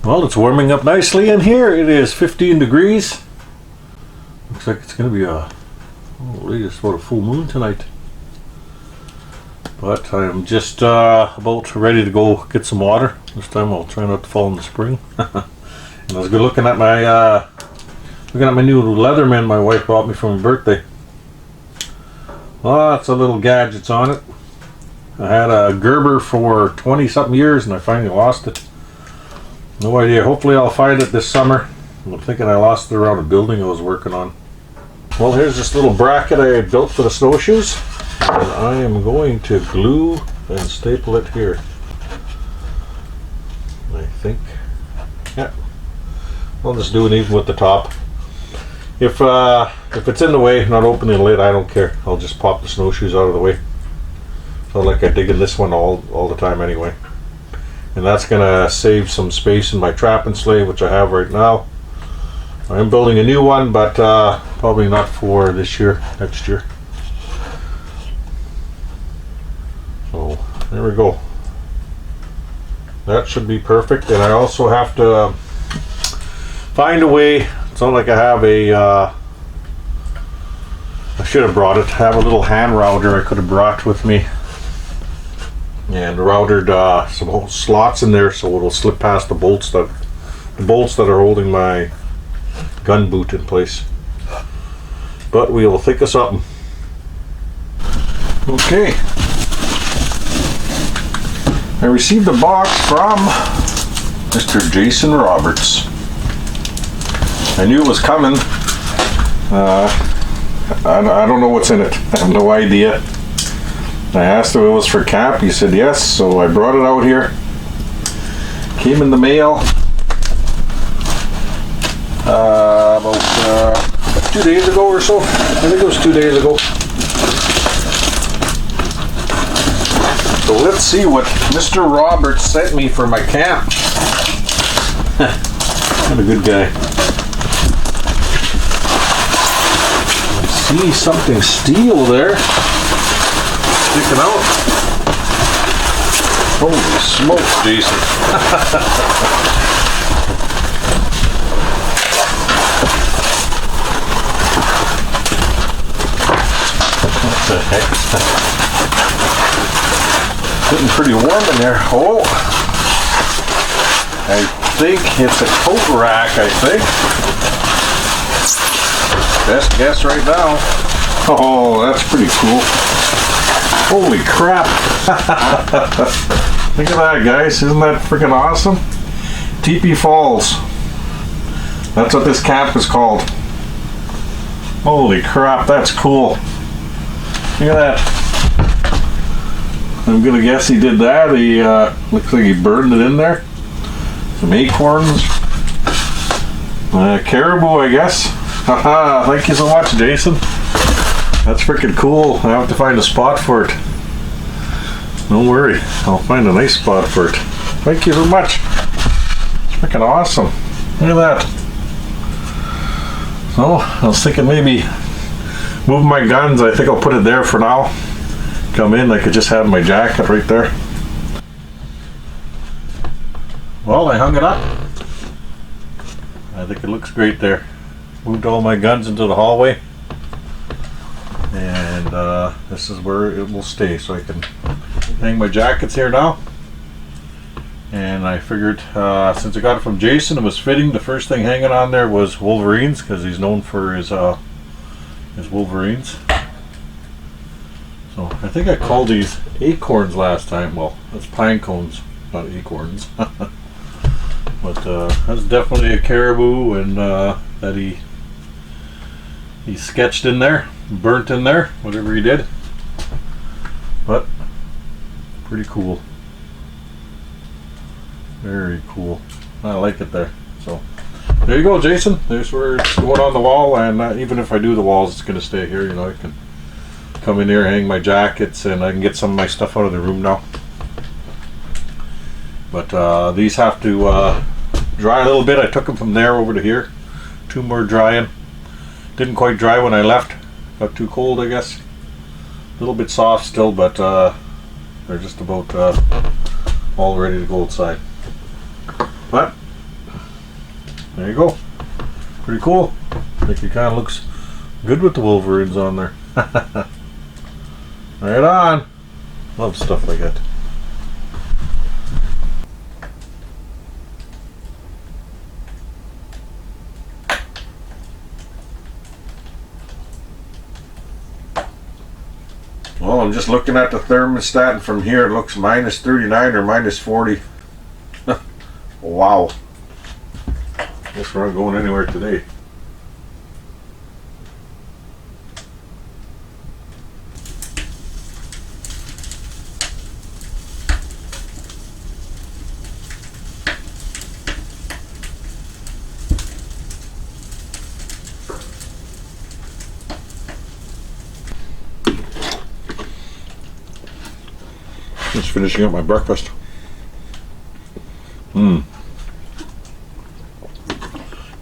Well, it's warming up nicely in here. It is 15 degrees. Looks like it's going to be just about a full moon tonight. But I'm just about ready to go get some water. This time I'll try not to fall in the spring. And I was good looking at my new Leatherman my wife bought me for my birthday. Lots of little gadgets on it. I had a Gerber for 20 something years and I finally lost it. No idea. Hopefully I'll find it this summer. I'm thinking I lost it around a building I was working on. Well, here's this little bracket I built for the snowshoes. And I am going to glue and staple it here. I think. Yeah. I'll just do it even with the top. If it's in the way, not opening the lid, I don't care. I'll just pop the snowshoes out of the way. Not like I dig in this one all the time anyway. And that's gonna save some space in my trapping sleigh, which I have right now. I am building a new one, but probably not for this year, next year. So there we go. That should be perfect. And I also have to find a way. It's not like I have I should have brought it. I have a little hand router I could have brought with me. And routed some whole slots in there so it'll slip past the bolts that are holding my gun boot in place. But we will think of something. Okay. I received a box from Mr. Jason Roberts. I knew it was coming. I don't know what's in it. I have no idea. I asked if it was for camp. He said yes, so I brought it out here. Came in the mail about 2 days ago or so. I think it was 2 days ago. So let's see what Mr. Roberts sent me for my camp. What a good guy. I see something steel there sticking out. Holy smokes, Jason. What the heck? Getting pretty warm in there. Oh, I think it's a coat rack, I think. Best guess right now. Oh, that's pretty cool. Holy crap. Look at that, guys. Isn't that freaking awesome? Teepee Falls. That's what this camp is called. Holy crap, that's cool. Look at that. I'm gonna guess he did that. He looks like he burned it in there. Some acorns. Caribou, I guess. Haha, thank you so much, Jason. That's freaking cool. I have to find a spot for it. Don't worry, I'll find a nice spot for it. Thank you so much. It's freaking awesome. Look at that. So, I was thinking maybe move my guns. I think I'll put it there for now. Come in, I could just have my jacket right there. Well, I hung it up. I think it looks great there. Moved all my guns into the hallway. And this is where it will stay, so I can hang my jackets here now. And I figured since I got it from Jason, it was fitting. The first thing hanging on there was Wolverines, because he's known for his Wolverines. So I think I called these acorns last time. Well, that's pine cones, not acorns. But that's definitely a caribou, and that he sketched in there, burnt in there, whatever he did. But pretty cool. Very cool. I like it there. So there you go, Jason. There's where it's going on the wall, and even if I do the walls, it's going to stay here. You know, I can come in here, hang my jackets, and I can get some of my stuff out of the room now. But these have to dry a little bit. I took them from there over to here. 2 more drying. Didn't quite dry when I left. Got too cold, I guess. A little bit soft still, but they're just about all ready to go outside. But There you go. Pretty cool. I think it kind of looks good with the Wolverines on there. Right on. Love stuff like that. Well, I'm just looking at the thermostat, and from here it looks minus 39 or minus 40. Wow. Guess we're not going anywhere today. Just finishing up my breakfast.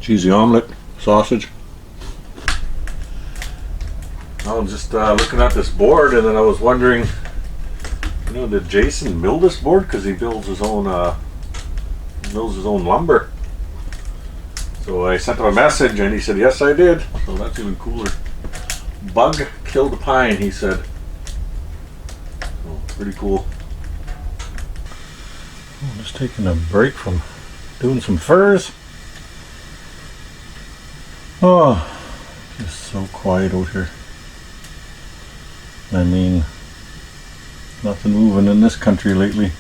Cheesy omelet, sausage. I was just looking at this board, and then I was wondering, you know, did Jason build this board? Because he builds his own lumber. So I sent him a message, and he said, yes, I did. So that's even cooler. Bug killed a pine, he said. So pretty cool. I'm just taking a break from doing some furs. Oh, just so quiet out here. I mean, nothing moving in this country lately.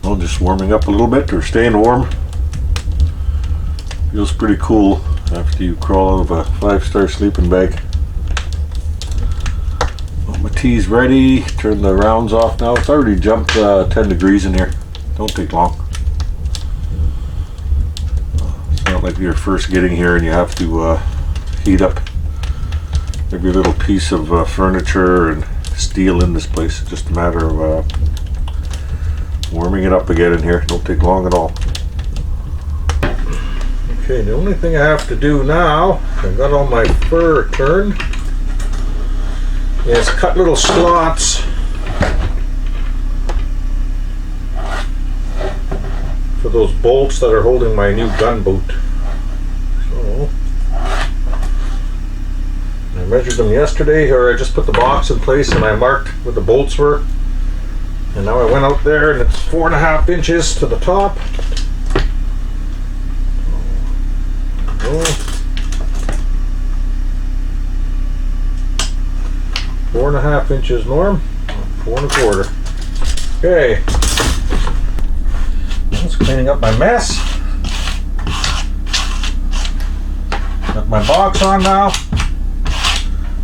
Well, just warming up a little bit, or staying warm. Feels pretty cool after you crawl out of a 5-star sleeping bag. Well, my tea's ready. Turn the rounds off now. It's already jumped 10 degrees in here. Don't take long. It's not like you're first getting here and you have to heat up every little piece of furniture and steel in this place. It's just a matter of warming it up again in here. Don't take long at all. Okay, the only thing I have to do now, I got all my fur turned, is cut little slots for those bolts that are holding my new gun boot. So I measured them yesterday, or I just put the box in place and I marked where the bolts were. And now I went out there, and it's 4.5 inches to the top. 4.5 inches, Norm. 4.25. Okay. Just cleaning up my mess. Got my box on now.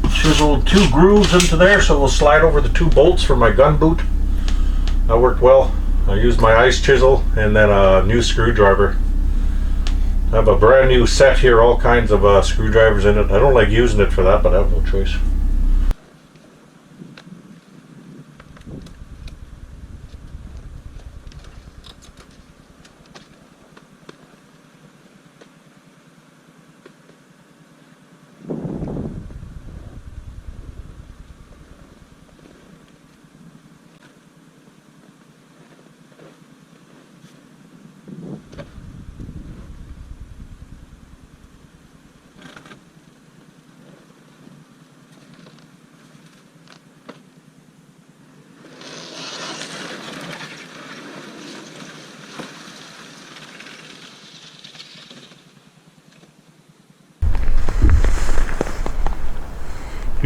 Chiseled 2 grooves into there, so we'll slide over the 2 bolts for my gun boot. That worked well. I used my ice chisel and then a new screwdriver. I have a brand new set here, all kinds of screwdrivers in it. I don't like using it for that, but I have no choice.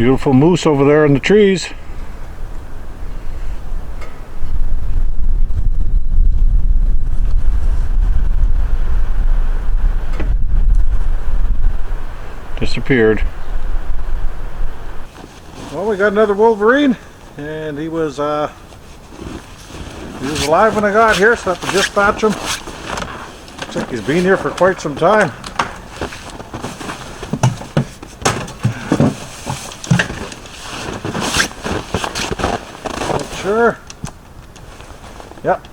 Beautiful moose over there in the trees. Disappeared. Well, we got another Wolverine, and he was alive when I got here, so I have to dispatch him. Looks like he's been here for quite some time. Not sure. Yep.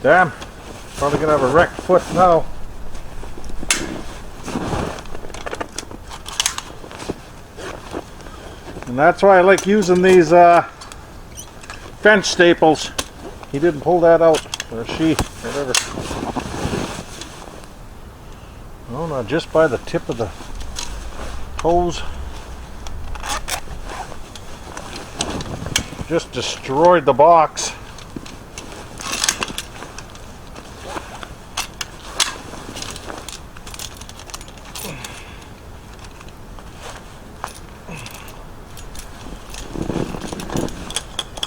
Damn. Probably gonna have a wrecked foot now. And that's why I like using these fence staples. He didn't pull that out, or she, whatever. Oh no, just by the tip of the toes. Just destroyed the box.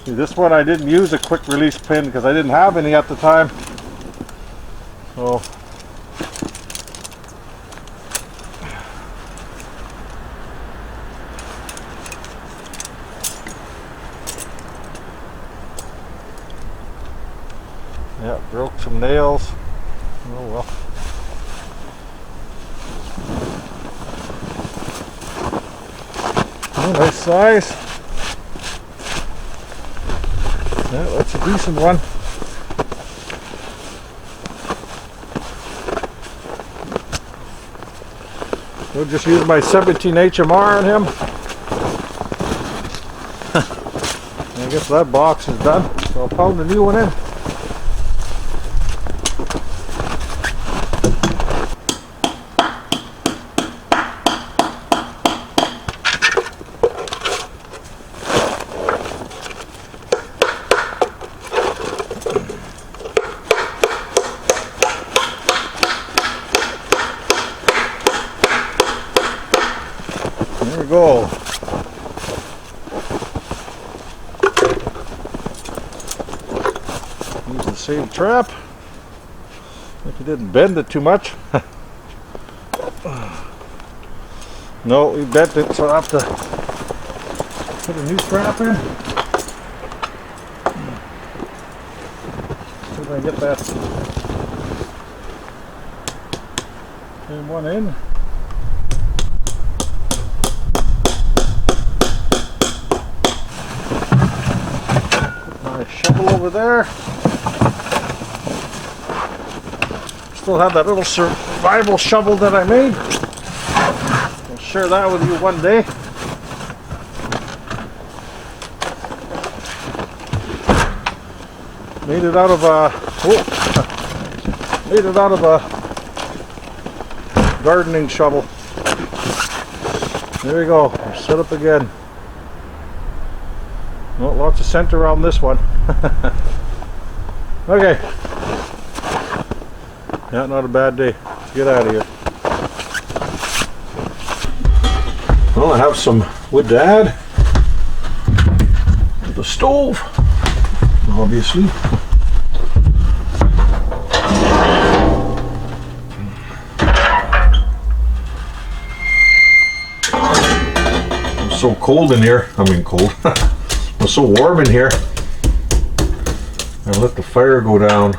This one I didn't use a quick release pin because I didn't have any at the time. So yeah, broke some nails. Oh well. Oh, nice size. Yeah, that's a decent one. We'll just use my 17 HMR on him. I guess that box is done, so I'll pound a new one in. There we go. Use the same trap. If he didn't bend it too much. No, he bent it, so I'll have to put a new trap in. See if I can get that same one in. Shovel over there. Still have that little survival shovel that I made. I'll share that with you one day. Made it out of a gardening shovel. There we go. We're set up again. Well, lots of scent around this one. Okay. Yeah, not a bad day. Let's get out of here. Well, I have some wood to add. The stove, obviously. It's so cold in here. I mean cold. It's so warm in here. I let the fire go down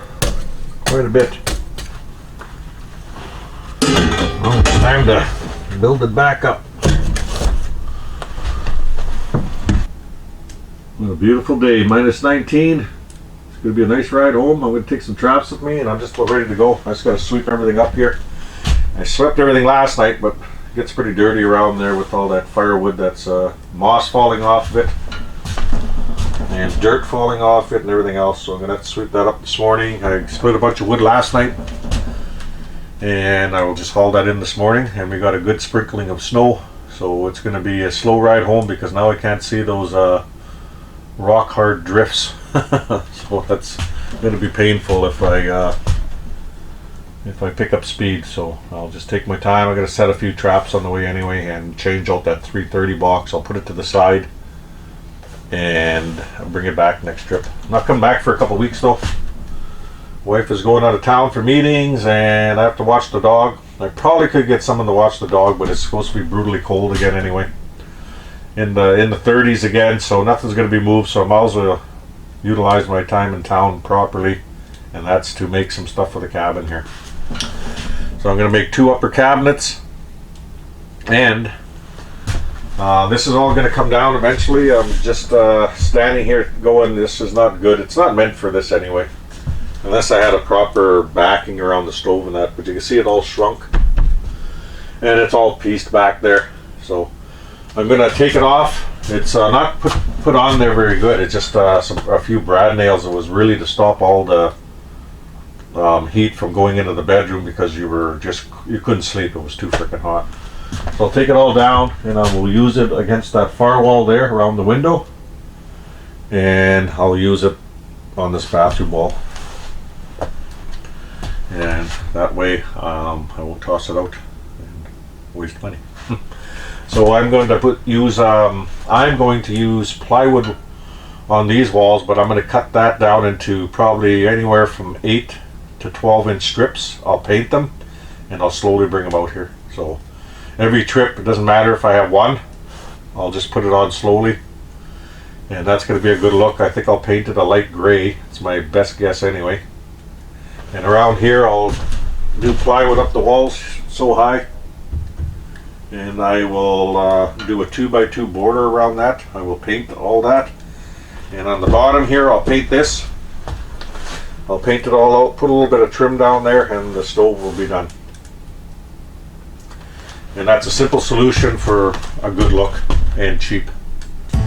quite a bit. Well, it's time to build it back up. What a beautiful day, minus 19. It's going to be a nice ride home. I'm going to take some traps with me and I'm just about ready to go. I just got to sweep everything up here. I swept everything last night, but it gets pretty dirty around there with all that firewood that's moss falling off of it. And dirt falling off it and everything else, so I'm gonna have to sweep that up this morning. I split a bunch of wood last night and I will just haul that in this morning, and we got a good sprinkling of snow, so it's gonna be a slow ride home because now I can't see those rock hard drifts. So that's gonna be painful if I if I pick up speed. So I'll just take my time. I'm gonna set a few traps on the way anyway and change out that 330 box. I'll put it to the side and I'll bring it back next trip. I'm not coming back for a couple weeks though. Wife is going out of town for meetings and I have to watch the dog. I probably could get someone to watch the dog, but it's supposed to be brutally cold again anyway. In the 30s again, so nothing's going to be moved, so I might as well utilize my time in town properly, and that's to make some stuff for the cabin here. So I'm going to make 2 upper cabinets, and this is all going to come down eventually. I'm just standing here going, this is not good. It's not meant for this anyway, unless I had a proper backing around the stove and that, but you can see it all shrunk and it's all pieced back there. So I'm gonna take it off. It's not put on there very good. It's just a few brad nails. It was really to stop all the heat from going into the bedroom because you couldn't sleep. It was too freaking hot. So I'll take it all down and I will use it against that far wall there around the window, and I'll use it on this bathroom wall. And that way I won't toss it out and waste money. So I'm going to use plywood on these walls, but I'm going to cut that down into probably anywhere from 8 to 12-inch strips. I'll paint them and I'll slowly bring them out here. So every trip, it doesn't matter if I have one, I'll just put it on slowly, and that's going to be a good look. I think I'll paint it a light gray. It's my best guess anyway. And around here I'll do plywood up the walls so high, and I will do a 2x2 border around that. I will paint all that, and on the bottom here I'll paint this. I'll paint it all out, put a little bit of trim down there, and the stove will be done. And that's a simple solution for a good look and cheap. I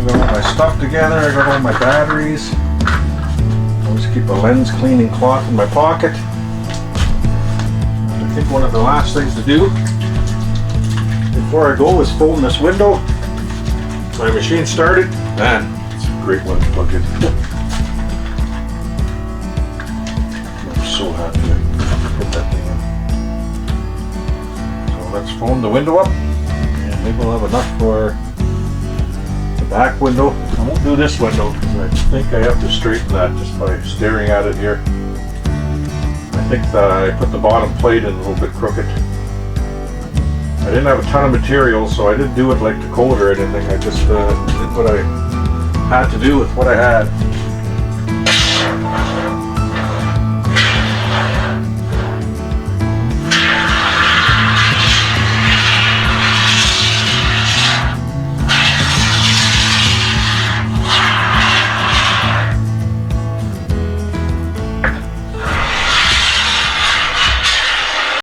got all my stuff together. I got all my batteries. Always keep a lens cleaning cloth in my pocket. I think one of the last things to do before I go is fold this window. My machine started. Man, it's a great one to plug in. I'm so happy I put that thing in. So let's foam the window up, and maybe we'll have enough for the back window. I won't do this window because I think I have to straighten that just by staring at it here. I think that I put the bottom plate in a little bit crooked. I didn't have a ton of material, so I didn't do it like Dakota or anything. I just did what I had to do with what I had.